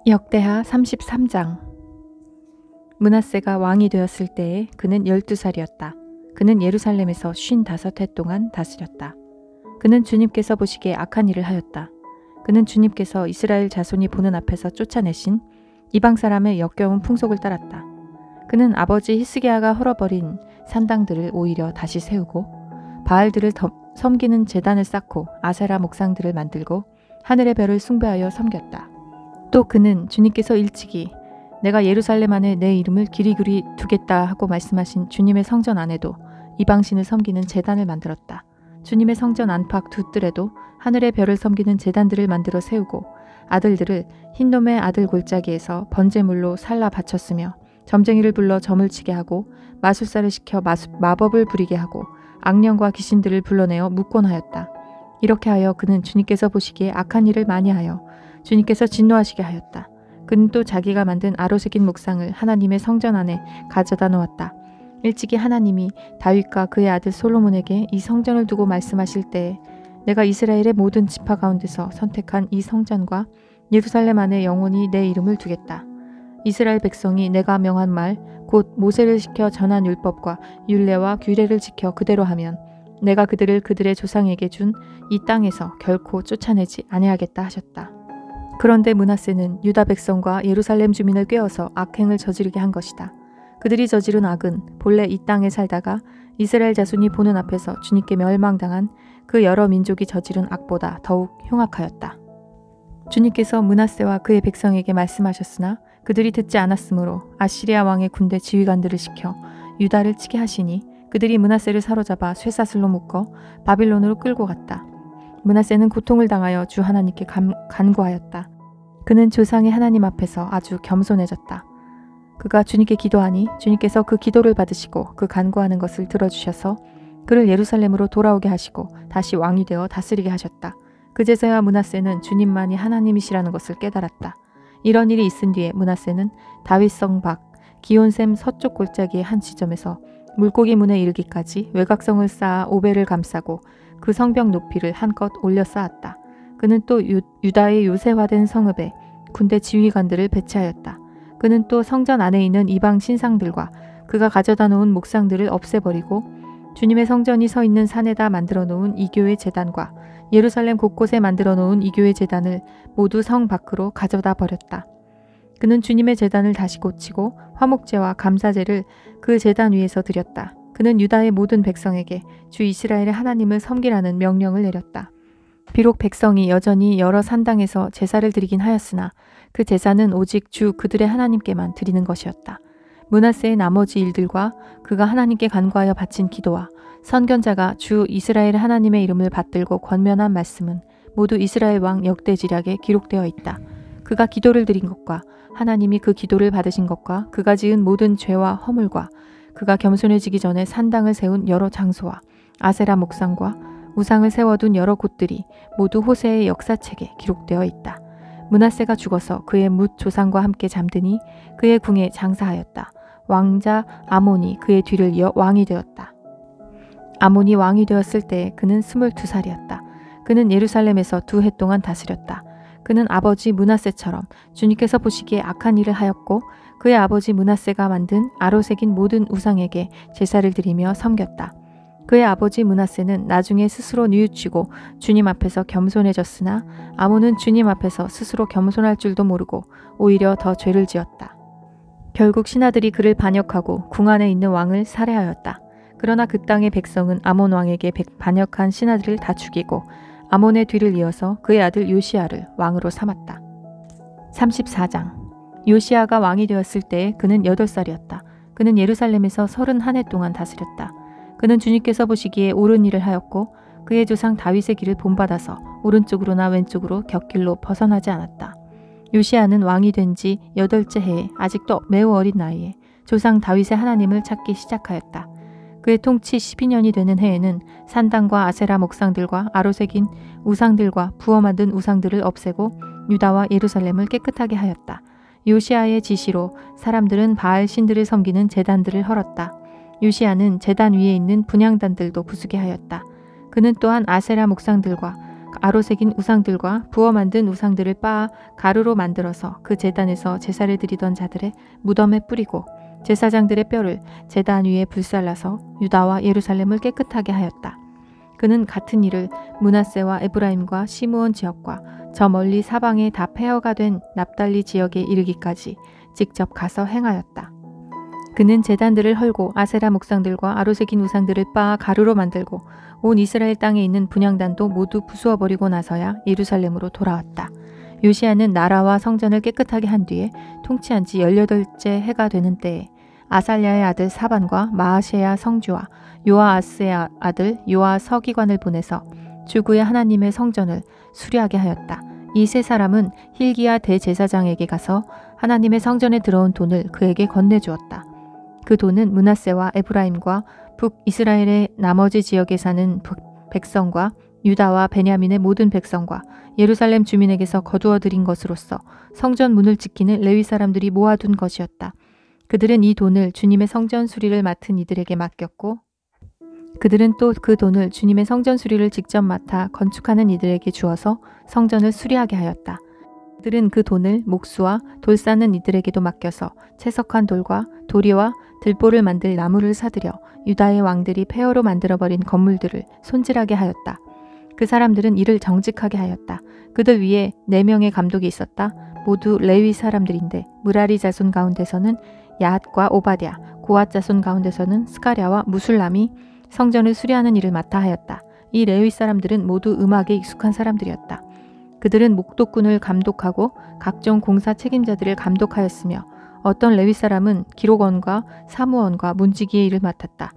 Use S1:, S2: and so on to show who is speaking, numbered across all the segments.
S1: 역대하 33장. 므낫세가 왕이 되었을 때에 그는 12살이었다. 그는 예루살렘에서 55해 동안 다스렸다. 그는 주님께서 보시기에 악한 일을 하였다. 그는 주님께서 이스라엘 자손이 보는 앞에서 쫓아내신 이방 사람의 역겨운 풍속을 따랐다. 그는 아버지 히스기야가 헐어버린 산당들을 오히려 다시 세우고 바알들을 섬기는 제단을 쌓고 아세라 목상들을 만들고 하늘의 별을 숭배하여 섬겼다. 또 그는 주님께서 일찍이 내가 예루살렘 안에 내 이름을 기리그리 두겠다 하고 말씀하신 주님의 성전 안에도 이방신을 섬기는 제단을 만들었다. 주님의 성전 안팎 두 뜰에도 하늘의 별을 섬기는 제단들을 만들어 세우고 아들들을 흰놈의 아들 골짜기에서 번제물로 살라 바쳤으며 점쟁이를 불러 점을 치게 하고 마술사를 시켜 마법을 부리게 하고 악령과 귀신들을 불러내어 묵곤하였다. 이렇게 하여 그는 주님께서 보시기에 악한 일을 많이 하여 주님께서 진노하시게 하였다. 그는 또 자기가 만든 아로새긴 목상을 하나님의 성전 안에 가져다 놓았다. 일찍이 하나님이 다윗과 그의 아들 솔로몬에게 이 성전을 두고 말씀하실 때에 내가 이스라엘의 모든 지파 가운데서 선택한 이 성전과 예루살렘 안에 영원히 내 이름을 두겠다. 이스라엘 백성이 내가 명한 말 곧 모세를 시켜 전한 율법과 율례와 규례를 지켜 그대로 하면 내가 그들을 그들의 조상에게 준 이 땅에서 결코 쫓아내지 아니하겠다 하셨다. 그런데 므낫세는 유다 백성과 예루살렘 주민을 꾀어서 악행을 저지르게 한 것이다. 그들이 저지른 악은 본래 이 땅에 살다가 이스라엘 자손이 보는 앞에서 주님께 멸망당한 그 여러 민족이 저지른 악보다 더욱 흉악하였다. 주님께서 므낫세와 그의 백성에게 말씀하셨으나 그들이 듣지 않았으므로 아시리아 왕의 군대 지휘관들을 시켜 유다를 치게 하시니 그들이 므낫세를 사로잡아 쇠사슬로 묶어 바빌론으로 끌고 갔다. 므낫세는 고통을 당하여 주 하나님께 간구하였다. 그는 조상의 하나님 앞에서 아주 겸손해졌다. 그가 주님께 기도하니 주님께서 그 기도를 받으시고 그 간구하는 것을 들어주셔서 그를 예루살렘으로 돌아오게 하시고 다시 왕이 되어 다스리게 하셨다. 그제서야 므낫세는 주님만이 하나님이시라는 것을 깨달았다. 이런 일이 있은 뒤에 므낫세는 다윗성 밖 기온샘 서쪽 골짜기의 한 지점에서 물고기 문에 이르기까지 외곽성을 쌓아 오벨을 감싸고 그 성벽 높이를 한껏 올려 쌓았다. 그는 또 유다의 요새화된 성읍에 군대 지휘관들을 배치하였다. 그는 또 성전 안에 있는 이방 신상들과 그가 가져다 놓은 목상들을 없애버리고 주님의 성전이 서 있는 산에다 만들어 놓은 이교회 제단과 예루살렘 곳곳에 만들어 놓은 이교회 제단을 모두 성 밖으로 가져다 버렸다. 그는 주님의 제단을 다시 고치고 화목제와 감사제를 그 제단 위에서 드렸다. 그는 유다의 모든 백성에게 주 이스라엘의 하나님을 섬기라는 명령을 내렸다. 비록 백성이 여전히 여러 산당에서 제사를 드리긴 하였으나 그 제사는 오직 주 그들의 하나님께만 드리는 것이었다. 므낫세의 나머지 일들과 그가 하나님께 간구하여 바친 기도와 선견자가 주 이스라엘 하나님의 이름을 받들고 권면한 말씀은 모두 이스라엘 왕 역대지략에 기록되어 있다. 그가 기도를 드린 것과 하나님이 그 기도를 받으신 것과 그가 지은 모든 죄와 허물과 그가 겸손해지기 전에 산당을 세운 여러 장소와 아세라 목상과 우상을 세워둔 여러 곳들이 모두 호세의 역사책에 기록되어 있다. 므낫세가 죽어서 그의 뭇 조상과 함께 잠드니 그의 궁에 장사하였다. 왕자 아몬이 그의 뒤를 이어 왕이 되었다. 아몬이 왕이 되었을 때 그는 22살이었다. 그는 예루살렘에서 2해 동안 다스렸다. 그는 아버지 므낫세처럼 주님께서 보시기에 악한 일을 하였고 그의 아버지 므낫세가 만든 아로새긴 모든 우상에게 제사를 드리며 섬겼다. 그의 아버지 므낫세는 나중에 스스로 뉘우치고 주님 앞에서 겸손해졌으나 아몬은 주님 앞에서 스스로 겸손할 줄도 모르고 오히려 더 죄를 지었다. 결국 신하들이 그를 반역하고 궁 안에 있는 왕을 살해하였다. 그러나 그 땅의 백성은 아몬 왕에게 반역한 신하들을 다 죽이고 아몬의 뒤를 이어서 그의 아들 요시야를 왕으로 삼았다. 34장. 요시야가 왕이 되었을 때 그는 8살이었다. 그는 예루살렘에서 31해 동안 다스렸다. 그는 주님께서 보시기에 옳은 일을 하였고 그의 조상 다윗의 길을 본받아서 오른쪽으로나 왼쪽으로 곁길로 벗어나지 않았다. 요시야는 왕이 된 지 8째 해에 아직도 매우 어린 나이에 조상 다윗의 하나님을 찾기 시작하였다. 그의 통치 12년이 되는 해에는 산당과 아세라 목상들과 아로새긴 우상들과 부어 만든 우상들을 없애고 유다와 예루살렘을 깨끗하게 하였다. 요시야의 지시로 사람들은 바알 신들을 섬기는 제단들을 헐었다. 요시야는 제단 위에 있는 분향단들도 부수게 하였다. 그는 또한 아세라 목상들과 아로새긴 우상들과 부어 만든 우상들을 빻아 가루로 만들어서 그 제단에서 제사를 드리던 자들의 무덤에 뿌리고 제사장들의 뼈를 제단 위에 불살라서 유다와 예루살렘을 깨끗하게 하였다. 그는 같은 일을 므낫세와 에브라임과 시므온 지역과 저 멀리 사방에 다 폐허가 된 납달리 지역에 이르기까지 직접 가서 행하였다. 그는 제단들을 헐고 아세라 목상들과 아로새긴 우상들을 빻아 가루로 만들고 온 이스라엘 땅에 있는 분향단도 모두 부수어 버리고 나서야 예루살렘으로 돌아왔다. 요시야는 나라와 성전을 깨끗하게 한 뒤에 통치한 지 18째 해가 되는 때에 아살랴의 아들 사반과 마아세야 성주와 요아하스의 아들 요아 서기관을 보내서 주구의 하나님의 성전을 수리하게 하였다. 이 세 사람은 hil기야 대제사장에게 가서 하나님의 성전에 들어온 돈을 그에게 건네주었다. 그 돈은 므낫세와 에브라임과 북이스라엘의 나머지 지역에 사는 백성과 유다와 베냐민의 모든 백성과 예루살렘 주민에게서 거두어 들인 것으로서 성전 문을 지키는 레위 사람들이 모아둔 것이었다. 그들은 이 돈을 주님의 성전 수리를 맡은 이들에게 맡겼고 그들은 또 그 돈을 주님의 성전 수리를 직접 맡아 건축하는 이들에게 주어서 성전을 수리하게 하였다. 그들은 그 돈을 목수와 돌 쌓는 이들에게도 맡겨서 채석한 돌과 도리와 들보를 만들 나무를 사들여 유다의 왕들이 폐허로 만들어버린 건물들을 손질하게 하였다. 그 사람들은 이를 정직하게 하였다. 그들 위에 4명의 감독이 있었다. 모두 레위 사람들인데 무라리 자손 가운데서는 야핫과 오바댜, 고앗 자손 가운데서는 스가랴와 무술람이 성전을 수리하는 일을 맡아 하였다. 이 레위 사람들은 모두 음악에 익숙한 사람들이었다. 그들은 목독군을 감독하고 각종 공사 책임자들을 감독하였으며 어떤 레위 사람은 기록원과 사무원과 문지기의 일을 맡았다.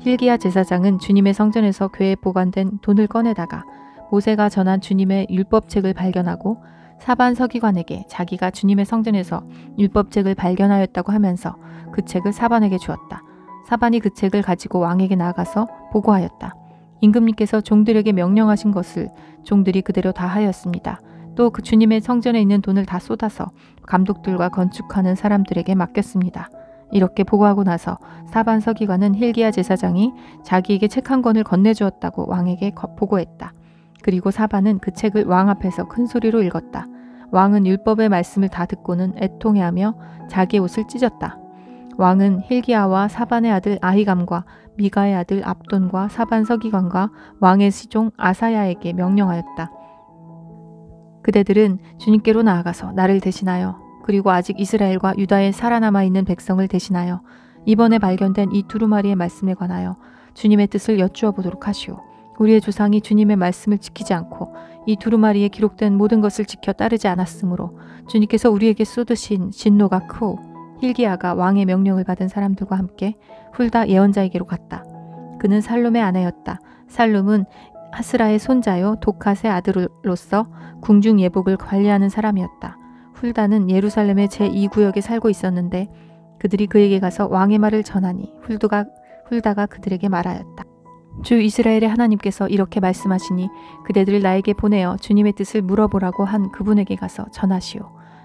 S1: hil기야 제사장은 주님의 성전에서 궤에 보관된 돈을 꺼내다가 모세가 전한 주님의 율법책을 발견하고 사반 서기관에게 자기가 주님의 성전에서 율법책을 발견하였다고 하면서 그 책을 사반에게 주었다. 사반이 그 책을 가지고 왕에게 나아가서 보고하였다. 임금님께서 종들에게 명령하신 것을 종들이 그대로 다 하였습니다. 또 그 주님의 성전에 있는 돈을 다 쏟아서 감독들과 건축하는 사람들에게 맡겼습니다. 이렇게 보고하고 나서 사반 서기관은 hil기야 제사장이 자기에게 책 한 권을 건네주었다고 왕에게 보고했다. 그리고 사반은 그 책을 왕 앞에서 큰 소리로 읽었다. 왕은 율법의 말씀을 다 듣고는 애통해하며 자기의 옷을 찢었다. 왕은 hil기야와 사반의 아들 아히감과 미가의 아들 압돈과 사반 서기관과 왕의 시종 아사야에게 명령하였다. 그대들은 주님께로 나아가서 나를 대신하여 그리고 아직 이스라엘과 유다에 살아남아 있는 백성을 대신하여 이번에 발견된 이 두루마리의 말씀에 관하여 주님의 뜻을 여쭈어 보도록 하시오. 우리의 조상이 주님의 말씀을 지키지 않고 이 두루마리에 기록된 모든 것을 지켜 따르지 않았으므로 주님께서 우리에게 쏟으신 진노가 크오. hil기야가 왕의 명령을 받은 사람들과 함께 훌다 예언자에게로 갔다. 그는 살룸의 아내였다. 살룸은 하스라의 손자요 도캇의 아들로서 궁중 예복을 관리하는 사람이었다. 훌다는 예루살렘의 제2구역에 살고 있었는데 그들이 그에게 가서 왕의 말을 전하니 훌다가 그들에게 말하였다. 주 이스라엘의 하나님께서 이렇게 말씀하시니 그대들을 나에게 보내어 주님의 뜻을 물어보라고 한 그분에게 가서 전하시오.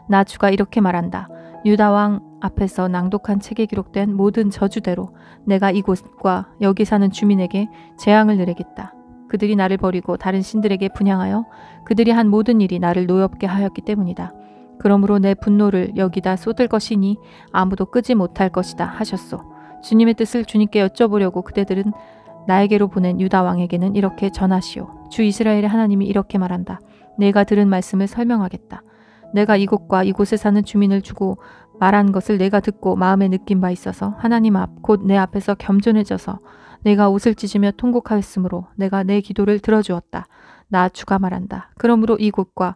S1: 나 주가 이렇게 말한다. 유다 왕 앞에서 낭독한 책에 기록된 모든 저주대로 내가 이곳과 여기 사는 주민에게 재앙을 내리겠다. 그들이 나를 버리고 다른 신들에게 분향하여 그들이 한 모든 일이 나를 노엽게 하였기 때문이다. 그러므로 내 분노를 여기다 쏟을 것이니 아무도 끄지 못할 것이다 하셨소. 주님의 뜻을 주님께 여쭤보려고 그대들은 나에게로 보낸 유다 왕에게는 이렇게 전하시오. 주 이스라엘의 하나님이 이렇게 말한다. 내가 들은 말씀을 설명하겠다. 내가 이곳과 이곳에 사는 주민을 주고 말한 것을 내가 듣고 마음에 느낀 바 있어서 하나님 앞 곧 내 앞에서 겸손해져서 내가 옷을 찢으며 통곡하였으므로 내가 내 기도를 들어주었다. 나 주가 말한다. 그러므로 이곳과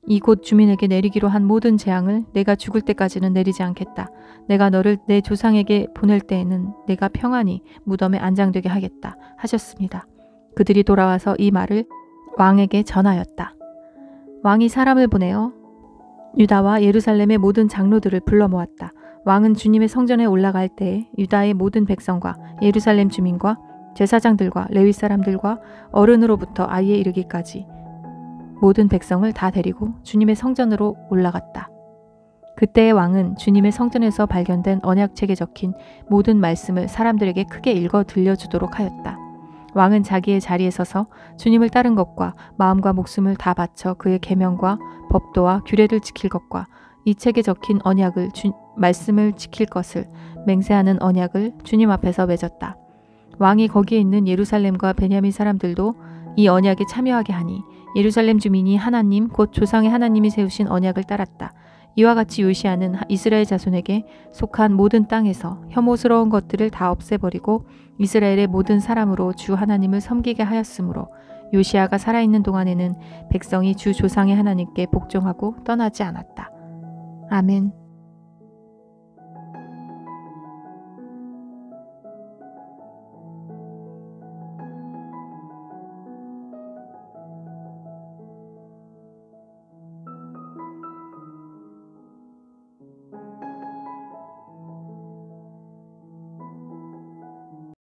S1: 이곳 주민에게 내리기로 한 모든 재앙을 내가 죽을 때까지는 내리지 않겠다. 내가 너를 내 조상에게 보낼 때에는 내가 평안히 무덤에 안장되게 하겠다 하셨습니다. 그들이 돌아와서 이 말을 왕에게 전하였다. 왕이 사람을 보내어 유다와 예루살렘의 모든 장로들을 불러 모았다. 왕은 주님의 성전에 올라갈 때에 유다의 모든 백성과 예루살렘 주민과 제사장들과 레위 사람들과 어른으로부터 아이에 이르기까지 모든 백성을 다 데리고 주님의 성전으로 올라갔다. 그때의 왕은 주님의 성전에서 발견된 언약책에 적힌 모든 말씀을 사람들에게 크게 읽어 들려주도록 하였다. 왕은 자기의 자리에 서서 주님을 따른 것과 마음과 목숨을 다 바쳐 그의 계명과 법도와 규례를 지킬 것과 이 책에 적힌 언약을 말씀을 지킬 것을 맹세하는 언약을 주님 앞에서 맺었다. 왕이 거기에 있는 예루살렘과 베냐민 사람들도 이 언약에 참여하게 하니 예루살렘 주민이 하나님 곧 조상의 하나님이 세우신 언약을 따랐다. 이와 같이 요시아는 이스라엘 자손에게 속한 모든 땅에서 혐오스러운 것들을 다 없애버리고 이스라엘의 모든 사람으로 주 하나님을 섬기게 하였으므로 요시아가 살아있는 동안에는 백성이 주 조상의 하나님께 복종하고 떠나지 않았다. 아멘.